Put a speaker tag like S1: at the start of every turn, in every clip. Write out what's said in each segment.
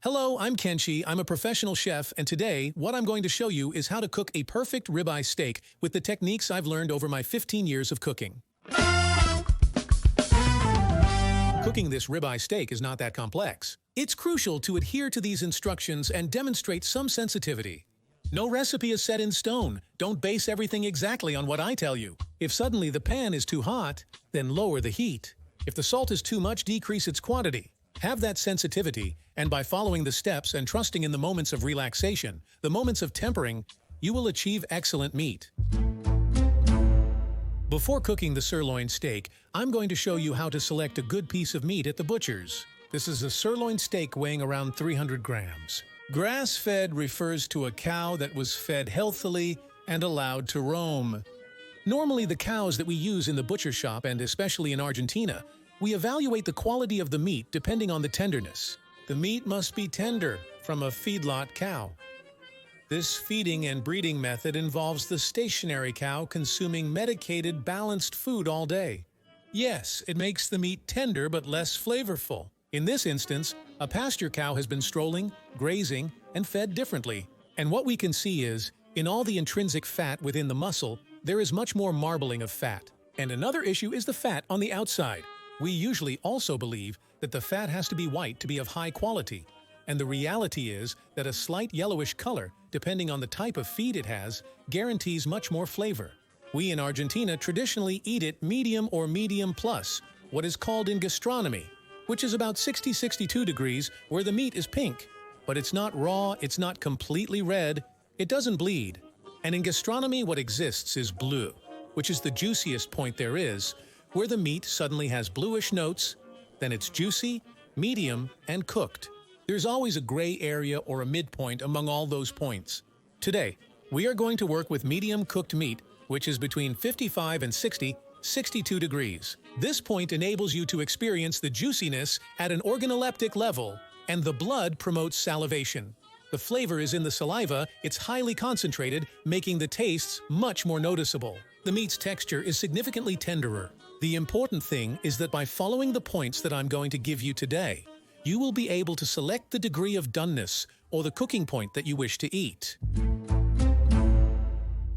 S1: Hello, I'm Kenshi. I'm a professional chef, and today, what I'm going to show you is how to cook a perfect ribeye steak with the techniques I've learned over my 15 years of cooking. Cooking this ribeye steak is not that complex. It's crucial to adhere to these instructions and demonstrate some sensitivity. No recipe is set in stone. Don't base everything exactly on what I tell you. If suddenly the pan is too hot, then lower the heat. If the salt is too much, decrease its quantity. Have that sensitivity, and by following the steps and trusting in the moments of relaxation, the moments of tempering, you will achieve excellent meat. Before cooking the sirloin steak, I'm going to show you how to select a good piece of meat at the butcher's. This is a sirloin steak weighing around 300 grams. Grass-fed refers to a cow that was fed healthily and allowed to roam. Normally, the cows that we use in the butcher shop, and especially in Argentina, we evaluate the quality of the meat depending on the tenderness. The meat must be tender from a feedlot cow. This feeding and breeding method involves the stationary cow consuming medicated, balanced food all day. Yes, it makes the meat tender but less flavorful. In this instance, a pasture cow has been strolling, grazing, and fed differently. And what we can see is, in all the intrinsic fat within the muscle, there is much more marbling of fat. And another issue is the fat on the outside. We usually also believe that the fat has to be white to be of high quality, and the reality is that a slight yellowish color, depending on the type of feed it has, guarantees much more flavor. We in Argentina traditionally eat it medium or medium plus, what is called in gastronomy, which is about 60-62 degrees where the meat is pink. But it's not raw, it's not completely red, it doesn't bleed. And in gastronomy what exists is blue, which is the juiciest point there is, where the meat suddenly has bluish notes, then it's juicy, medium, and cooked. There's always a gray area or a midpoint among all those points. Today, we are going to work with medium cooked meat, which is between 55 and 62 degrees. This point enables you to experience the juiciness at an organoleptic level, and the blood promotes salivation. The flavor is in the saliva, it's highly concentrated, making the tastes much more noticeable. The meat's texture is significantly tenderer. The important thing is that by following the points that I'm going to give you today, you will be able to select the degree of doneness or the cooking point that you wish to eat.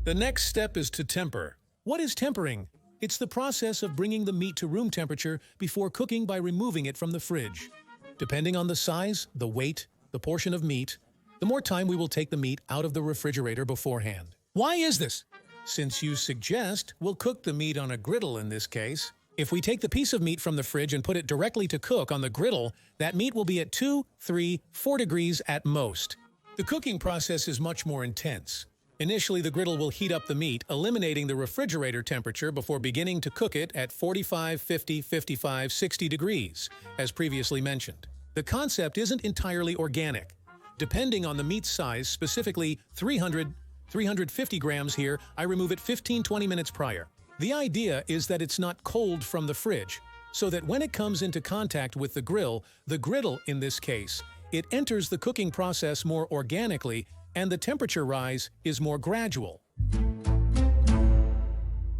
S1: The next step is to temper. What is tempering? It's the process of bringing the meat to room temperature before cooking by removing it from the fridge. Depending on the size, the weight, the portion of meat, the more time we will take the meat out of the refrigerator beforehand. Why is this? Since you suggest, we'll cook the meat on a griddle in this case. If we take the piece of meat from the fridge and put it directly to cook on the griddle, that meat will be at 2, 3, 4 degrees at most. The cooking process is much more intense. Initially, the griddle will heat up the meat, eliminating the refrigerator temperature before beginning to cook it at 45, 50, 55, 60 degrees, as previously mentioned. The concept isn't entirely organic. Depending on the meat size, specifically 350 grams here, I remove it 15-20 minutes prior. The idea is that it's not cold from the fridge, so that when it comes into contact with the griddle in this case, it enters the cooking process more organically and the temperature rise is more gradual.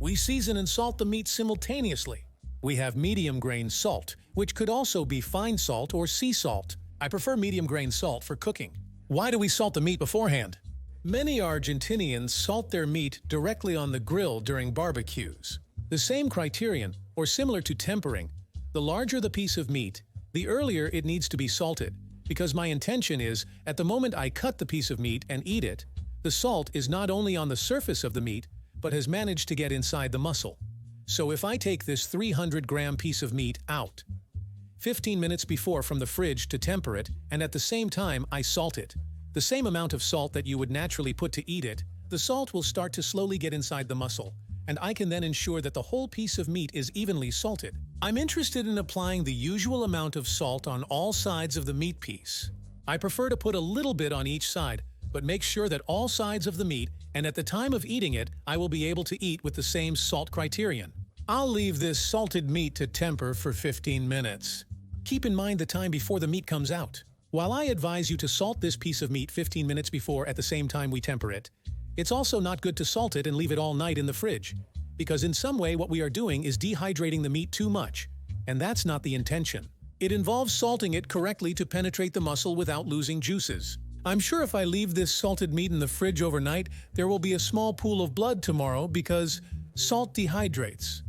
S1: We season and salt the meat simultaneously. We have medium grain salt, which could also be fine salt or sea salt. I prefer medium grain salt for cooking. Why do we salt the meat beforehand? Many Argentinians salt their meat directly on the grill during barbecues. The same criterion, or similar to tempering, the larger the piece of meat, the earlier it needs to be salted, because my intention is, at the moment I cut the piece of meat and eat it, the salt is not only on the surface of the meat, but has managed to get inside the muscle. So if I take this 300-gram piece of meat out, 15 minutes before from the fridge to temper it, and at the same time I salt it, the same amount of salt that you would naturally put to eat it, the salt will start to slowly get inside the muscle, and I can then ensure that the whole piece of meat is evenly salted. I'm interested in applying the usual amount of salt on all sides of the meat piece. I prefer to put a little bit on each side, but make sure that all sides of the meat, and at the time of eating it, I will be able to eat with the same salt criterion. I'll leave this salted meat to temper for 15 minutes. Keep in mind the time before the meat comes out. While I advise you to salt this piece of meat 15 minutes before at the same time we temper it, it's also not good to salt it and leave it all night in the fridge, because in some way what we are doing is dehydrating the meat too much, and that's not the intention. It involves salting it correctly to penetrate the muscle without losing juices. I'm sure if I leave this salted meat in the fridge overnight, there will be a small pool of blood tomorrow because salt dehydrates.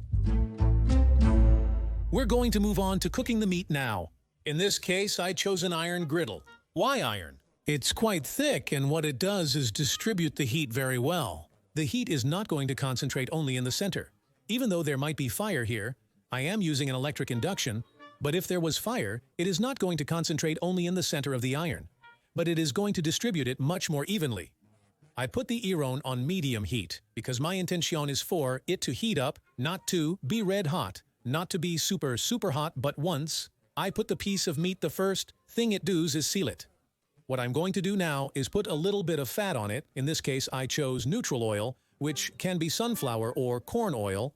S1: We're going to move on to cooking the meat now. In this case, I chose an iron griddle. Why iron? It's quite thick, and what it does is distribute the heat very well. The heat is not going to concentrate only in the center. Even though there might be fire here, I am using an electric induction, but if there was fire, it is not going to concentrate only in the center of the iron, but it is going to distribute it much more evenly. I put the iron on medium heat because my intention is for it to heat up, not to be red hot, not to be super hot, but once I put the piece of meat, the first thing it does is seal it. What I'm going to do now is put a little bit of fat on it. In this case, I chose neutral oil, which can be sunflower or corn oil.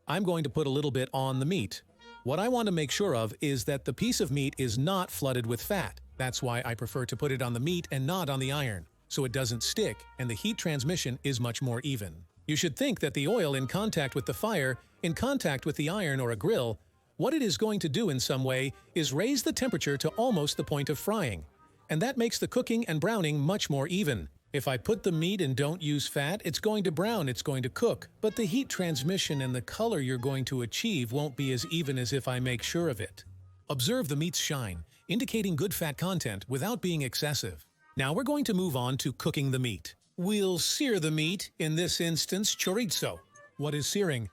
S1: I'm going to put a little bit on the meat. What I want to make sure of is that the piece of meat is not flooded with fat. That's why I prefer to put it on the meat and not on the iron, so it doesn't stick and the heat transmission is much more even. You should think that the oil in contact with the fire, in contact with the iron or a grill, what it is going to do in some way is raise the temperature to almost the point of frying. And that makes the cooking and browning much more even. If I put the meat and don't use fat, it's going to brown, it's going to cook, but the heat transmission and the color you're going to achieve won't be as even as if I make sure of it. Observe the meat's shine, indicating good fat content without being excessive. Now we're going to move on to cooking the meat. We'll sear the meat, in this instance chorizo. What is searing?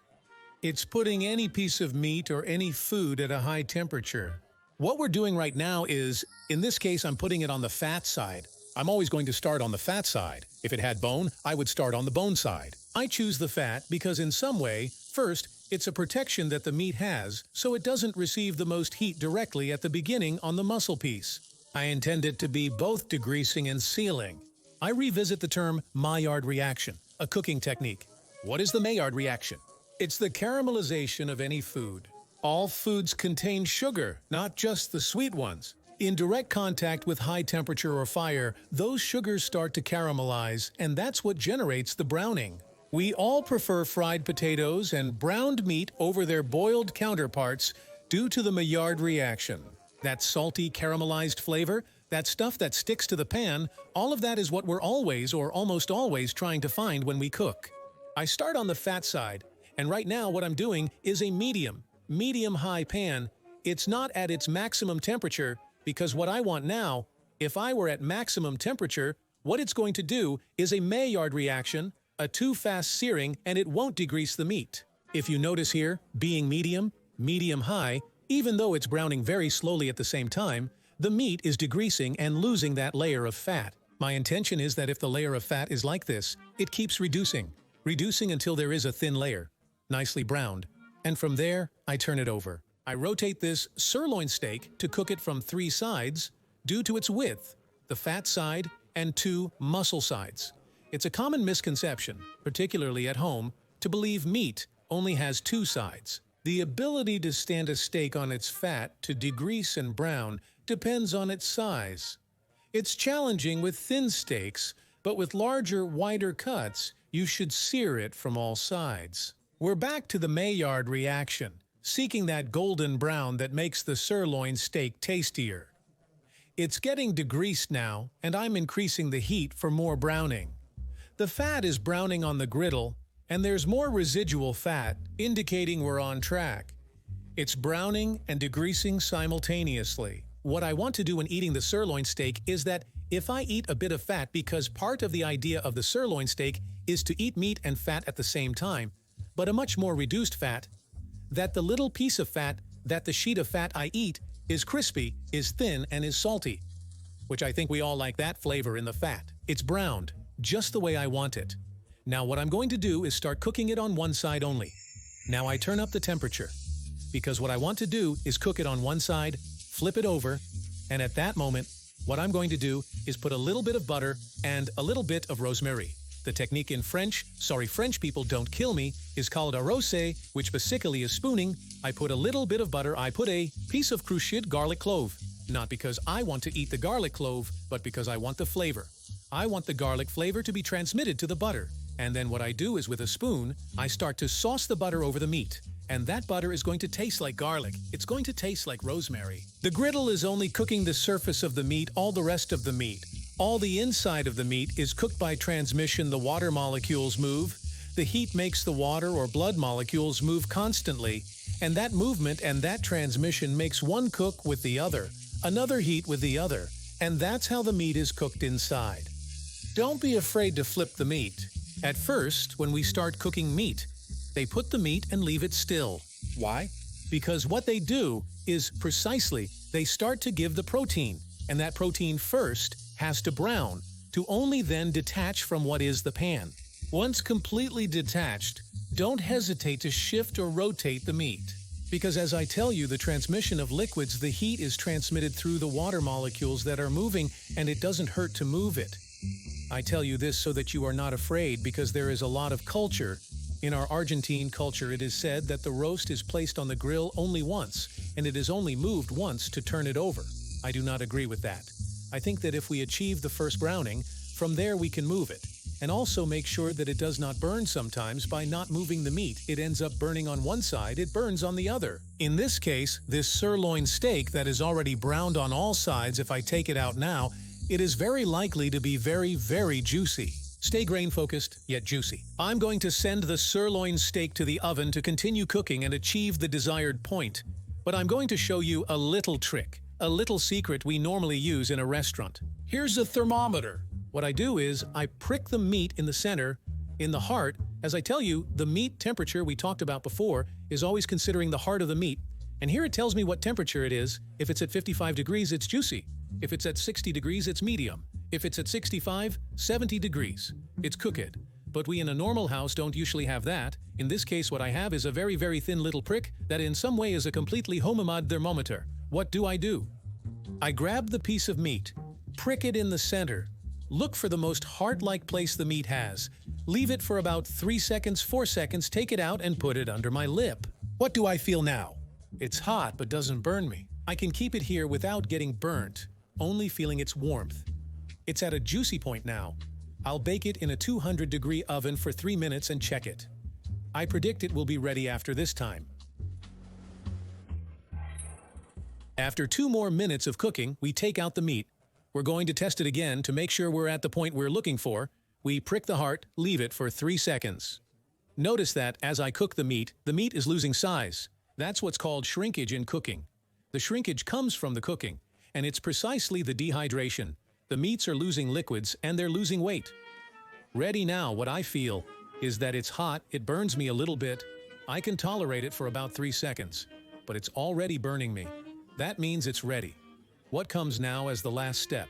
S1: It's putting any piece of meat or any food at a high temperature. What we're doing right now is, in this case, I'm putting it on the fat side. I'm always going to start on the fat side. If it had bone, I would start on the bone side. I choose the fat because in some way, first, it's a protection that the meat has, so it doesn't receive the most heat directly at the beginning on the muscle piece. I intend it to be both degreasing and sealing. I revisit the term Maillard reaction, a cooking technique. What is the Maillard reaction? It's the caramelization of any food. All foods contain sugar, not just the sweet ones. In direct contact with high temperature or fire, those sugars start to caramelize, and that's what generates the browning. We all prefer fried potatoes and browned meat over their boiled counterparts due to the Maillard reaction. That salty, caramelized flavor, that stuff that sticks to the pan, all of that is what we're always or almost always trying to find when we cook. I start on the fat side, and right now what I'm doing is a medium-high pan. It's not at its maximum temperature, because what I want now, if I were at maximum temperature, what it's going to do is a Maillard reaction, a too fast searing, and it won't degrease the meat. If you notice here, being medium-high, even though it's browning very slowly at the same time, the meat is degreasing and losing that layer of fat. My intention is that if the layer of fat is like this, it keeps reducing until there is a thin layer, nicely browned, and from there, I turn it over. I rotate this sirloin steak to cook it from 3 sides due to its width, the fat side and 2 muscle sides. It's a common misconception, particularly at home, to believe meat only has 2 sides. The ability to stand a steak on its fat to degrease and brown depends on its size. It's challenging with thin steaks, but with larger, wider cuts, you should sear it from all sides. We're back to the Maillard reaction, seeking that golden brown that makes the sirloin steak tastier. It's getting degreased now, and I'm increasing the heat for more browning. The fat is browning on the griddle, and there's more residual fat, indicating we're on track. It's browning and degreasing simultaneously. What I want to do when eating the sirloin steak is that if I eat a bit of fat, because part of the idea of the sirloin steak is to eat meat and fat at the same time, but a much more reduced fat, that the little piece of fat, that the sheet of fat I eat is crispy, is thin, and is salty, which I think we all like that flavor in the fat. It's browned, just the way I want it. Now what I'm going to do is start cooking it on one side only. Now I turn up the temperature, because what I want to do is cook it on one side, flip it over, and at that moment, what I'm going to do is put a little bit of butter and a little bit of rosemary. The technique in French, sorry French people don't kill me, is called arroser, which basically is spooning. I put a little bit of butter, I put a piece of cruciate garlic clove. Not because I want to eat the garlic clove, but because I want the flavor. I want the garlic flavor to be transmitted to the butter. And then what I do is with a spoon, I start to sauce the butter over the meat. And that butter is going to taste like garlic. It's going to taste like rosemary. The griddle is only cooking the surface of the meat, all the rest of the meat. All the inside of the meat is cooked by transmission. The water molecules move. The heat makes the water or blood molecules move constantly. And that movement and that transmission makes one cook with the other, another heat with the other. And that's how the meat is cooked inside. Don't be afraid to flip the meat. At first, when we start cooking meat, they put the meat and leave it still. Why? Because what they do is precisely they start to give the protein, and that protein first has to brown, to only then detach from what is the pan. Once completely detached, don't hesitate to shift or rotate the meat. Because as I tell you, the transmission of liquids, the heat is transmitted through the water molecules that are moving, and it doesn't hurt to move it. I tell you this so that you are not afraid, because there is a lot of culture. In our Argentine culture, it is said that the roast is placed on the grill only once, and it is only moved once to turn it over. I do not agree with that. I think that if we achieve the first browning, from there we can move it. And also make sure that it does not burn sometimes by not moving the meat. It ends up burning on one side, it burns on the other. In this case, this sirloin steak that is already browned on all sides, if I take it out now, it is very likely to be very, very juicy. Stay grain-focused, yet juicy. I'm going to send the sirloin steak to the oven to continue cooking and achieve the desired point. But I'm going to show you a little trick, a little secret we normally use in a restaurant. Here's a thermometer. What I do is I prick the meat in the center, in the heart. As I tell you, the meat temperature we talked about before is always considering the heart of the meat. And here it tells me what temperature it is. If it's at 55 degrees, it's juicy. If it's at 60 degrees, it's medium. If it's at 65, 70 degrees, it's cooked. But we in a normal house don't usually have that. In this case, what I have is a very, very thin little prick that in some way is a completely homemade thermometer. What do? I grab the piece of meat, prick it in the center, look for the most heart-like place the meat has, leave it for about 3 seconds, 4 seconds, take it out and put it under my lip. What do I feel now? It's hot but doesn't burn me. I can keep it here without getting burnt, only feeling its warmth. It's at a juicy point now. I'll bake it in a 200-degree oven for 3 minutes and check it. I predict it will be ready after this time. After 2 more minutes of cooking, we take out the meat. We're going to test it again to make sure we're at the point we're looking for. We prick the heart, leave it for 3 seconds. Notice that as I cook the meat is losing size. That's what's called shrinkage in cooking. The shrinkage comes from the cooking, and it's precisely the dehydration. The meats are losing liquids and they're losing weight. Ready now, what I feel is that it's hot, it burns me a little bit. I can tolerate it for about 3 seconds, but it's already burning me. That means it's ready. What comes now as the last step?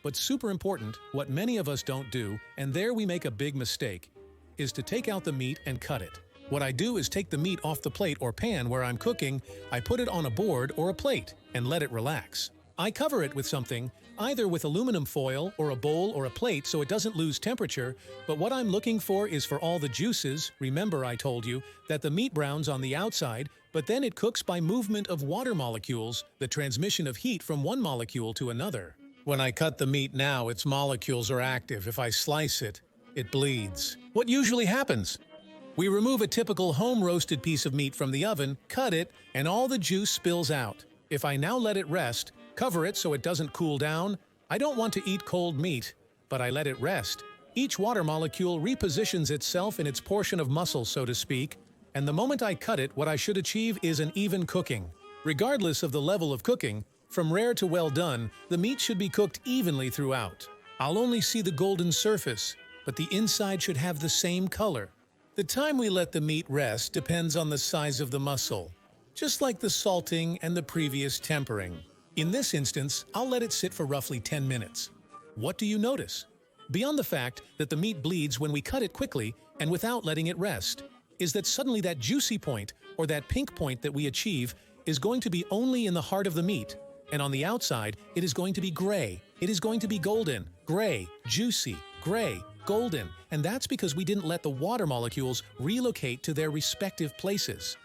S1: But super important, what many of us don't do, and there we make a big mistake, is to take out the meat and cut it. What I do is take the meat off the plate or pan where I'm cooking, I put it on a board or a plate and let it relax. I cover it with something, either with aluminum foil or a bowl or a plate so it doesn't lose temperature, but what I'm looking for is for all the juices. Remember I told you that the meat browns on the outside, but then it cooks by movement of water molecules, the transmission of heat from one molecule to another. When I cut the meat now, its molecules are active. If I slice it, it bleeds. What usually happens? We remove a typical home-roasted piece of meat from the oven, cut it, and all the juice spills out. If I now let it rest, cover it so it doesn't cool down. I don't want to eat cold meat, but I let it rest. Each water molecule repositions itself in its portion of muscle, so to speak, and the moment I cut it, what I should achieve is an even cooking. Regardless of the level of cooking, from rare to well done, the meat should be cooked evenly throughout. I'll only see the golden surface, but the inside should have the same color. The time we let the meat rest depends on the size of the muscle, just like the salting and the previous tempering. In this instance, I'll let it sit for roughly 10 minutes. What do you notice? Beyond the fact that the meat bleeds when we cut it quickly and without letting it rest, is that suddenly that juicy point or that pink point that we achieve is going to be only in the heart of the meat, and on the outside it is going to be gray. It is going to be golden, gray, juicy, gray, golden, and that's because we didn't let the water molecules relocate to their respective places.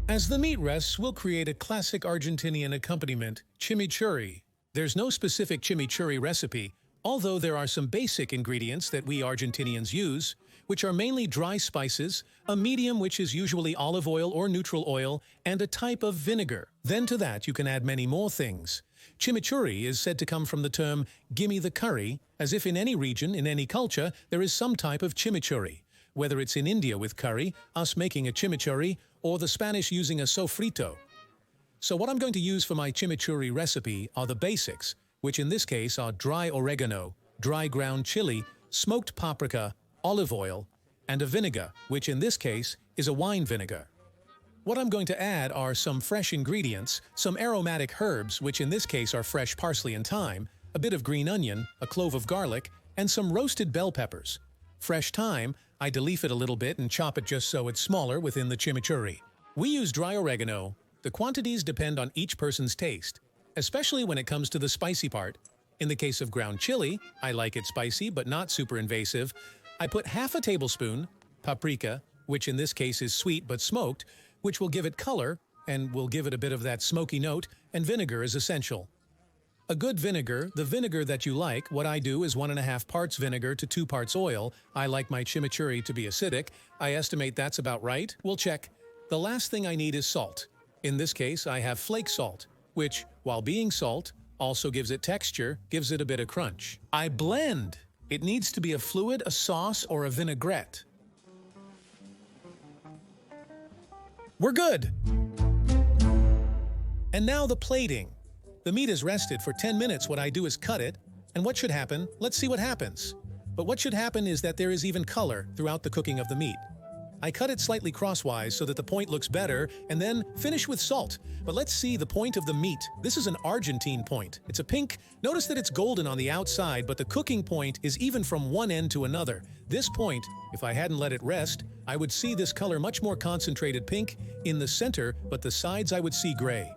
S1: As the meat rests, we'll create a classic Argentinian accompaniment, chimichurri. There's no specific chimichurri recipe, although there are some basic ingredients that we Argentinians use. which are mainly dry spices, a medium, which is usually olive oil or neutral oil, and a type of vinegar. Then to that you can add many more things. Chimichurri is said to come from the term "gimme the curry," as if in any region, in any culture, there is some type of chimichurri. Whether it's in India with curry, us making a chimichurri, or the Spanish using a sofrito. So what I'm going to use for my chimichurri recipe are the basics, which in this case are dry oregano, dry ground chili, smoked paprika, olive oil, and a vinegar, which in this case is a wine vinegar. What I'm going to add are some fresh ingredients, some aromatic herbs, which in this case are fresh parsley and thyme, a bit of green onion, a clove of garlic, and some roasted bell peppers. Fresh thyme, I de-leaf it a little bit and chop it just so it's smaller within the chimichurri. We use dry oregano. The quantities depend on each person's taste, especially when it comes to the spicy part. In the case of ground chili, I like it spicy but not super invasive. I put half a tablespoon paprika, which in this case is sweet but smoked, which will give it color and will give it a bit of that smoky note, and vinegar is essential. A good vinegar, the vinegar that you like, what I do is 1.5 parts vinegar to 2 parts oil. I like my chimichurri to be acidic. I estimate that's about right. We'll check. The last thing I need is salt. In this case, I have flake salt, which, while being salt, also gives it texture, gives it a bit of crunch. I blend. It needs to be a fluid, a sauce, or a vinaigrette. We're good. And now the plating. The meat is rested for 10 minutes. What I do is cut it. And what should happen? Let's see what happens. But what should happen is that there is even color throughout the cooking of the meat. I cut it slightly crosswise so that the point looks better, and then finish with salt. But let's see the point of the meat. This is an Argentine point. It's a pink. Notice that it's golden on the outside, but the cooking point is even from one end to another. This point, if I hadn't let it rest, I would see this color much more concentrated pink in the center, but the sides I would see gray.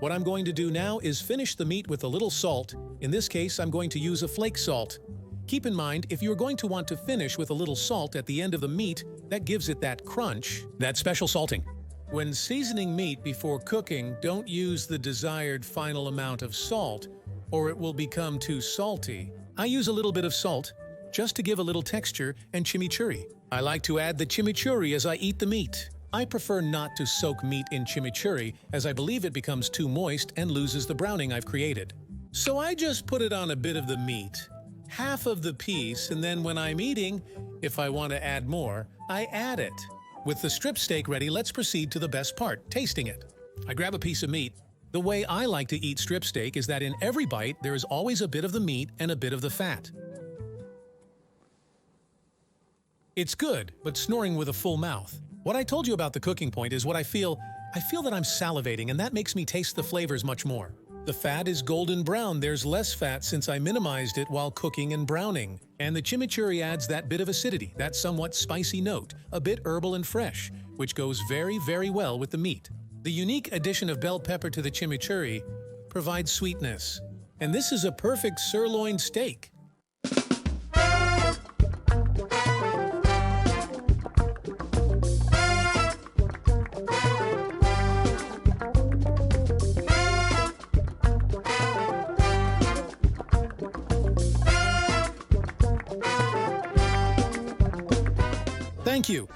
S1: What I'm going to do now is finish the meat with a little salt. In this case, I'm going to use a flake salt. Keep in mind, if you're going to want to finish with a little salt at the end of the meat, that gives it that crunch, that special salting. When seasoning meat before cooking, don't use the desired final amount of salt, or it will become too salty. I use a little bit of salt, just to give a little texture and chimichurri. I like to add the chimichurri as I eat the meat. I prefer not to soak meat in chimichurri, as I believe it becomes too moist and loses the browning I've created. So I just put it on a bit of the meat, half of the piece, and then when I'm eating, if I want to add more, I add it. With the strip steak ready, let's proceed to the best part, tasting it. I grab a piece of meat. The way I like to eat strip steak is that in every bite, there is always a bit of the meat and a bit of the fat. It's good, but snoring with a full mouth. What I told you about the cooking point is what I feel that I'm salivating, and that makes me taste the flavors much more. The fat is golden brown. There's less fat since I minimized it while cooking and browning. And the chimichurri adds that bit of acidity, that somewhat spicy note, a bit herbal and fresh, which goes very, very well with the meat. The unique addition of bell pepper to the chimichurri provides sweetness. And this is a perfect sirloin steak. Thank you.